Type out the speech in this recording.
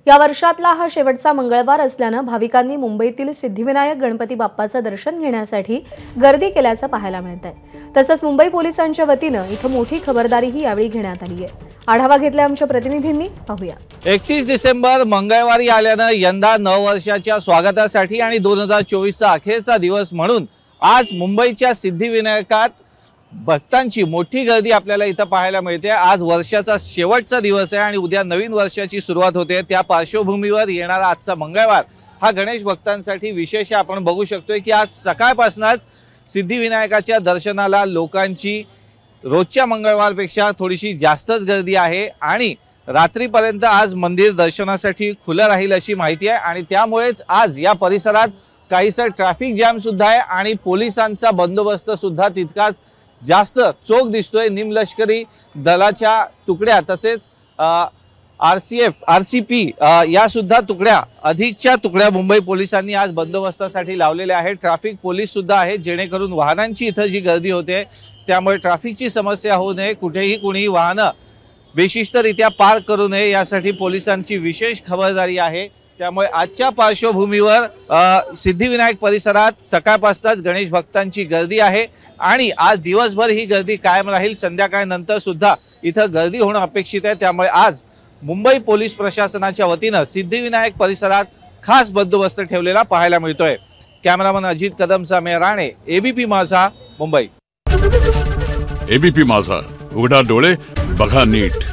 या वर्षातला हा शेवटचा मंगळवार असल्यानं भाविकांनी मुंबईतील सिद्धिविनायक गणपती बाप्पाचं दर्शन घेण्यासाठी गर्दी केल्याचं पाहायला मिळतंय। तसंच मुंबई पोलिसांच्या वतीनं इथं मोठी खबरदारीही यावेळी घेण्यात आली आहे। आढावा घेतलाय आमच्या प्रतिनिधींनी, पाहूया। 31 डिसेंबर मंगळवारी आल्यानं यंदा नववर्षाच्या स्वागतासाठी आणि 2024चा अखेरचा दिवस म्हणून आज मुंबईच्या सिद्धिविनायकात भक्तांची मोठी गर्दी आपल्याला इथं पाहायला मिळते। आज वर्षाचा शेवटचा दिवस आहे आणि उद्या नवीन वर्षाची सुरुवात होते। त्या पार्श्वभूमीवर येणारा आजचा मंगळवार हा गणेश भक्तांसाठी विशेष आहे। आपण बघू शकतोय की आज सकाळपासूनच सिद्धिविनायकाच्या दर्शनाला लोकांची रोजच्या मंगळवारपेक्षा थोडीशी जास्तच गर्दी आहे आणि रात्रीपर्यंत आज मंदिर दर्शनासाठी खुलं राहील अशी माहिती आहे आणि त्यामुळेच आज या परिसरात काहीसं ट्रॅफिक जॅम सुद्धा आहे आणि पोलिसांचा बंदोबस्त सुद्धा तितकाच जास्त चोख दिसतोय। निमलष्करी दलाच्या तुकड्या तसेच RCP या सुद्धा तुकड्या अधिकच्या तुकड्या मुंबई पोलिसांनी आज बंदोबस्तासाठी लावलेल्या आहेत। ट्रॅफिक पोलीस सुद्धा आहेत जेणेकरून वाहनांची इथं जी गर्दी होते त्यामुळे ट्रॅफिकची समस्या होऊ नये, कुठेही कुणीही वाहनं बेशिस्तरित्या पार्क करू नये यासाठी पोलिसांची विशेष खबरदारी आहे। त्यामुळे आजच्या पार्श्वभूमीवर सिद्धिविनायक परिसरात सकाळपासूनच गणेश भक्तांची गर्दी आहे आणि आज दिवसभर ही गर्दी कायम राहील। संध्याकाळनंतर सुद्धा इथं गर्दी होणं अपेक्षित आहे। त्यामुळे आज मुंबई पोलीस प्रशासनाच्या वतीनं सिद्धिविनायक परिसरात खास बंदोबस्त ठेवलेला पाहायला मिळतोय। कॅमेरामन अजित कदमचा मे राणे, ABP माझा, मुंबई। ABP माझा, उघडा डोळे बघा नीट।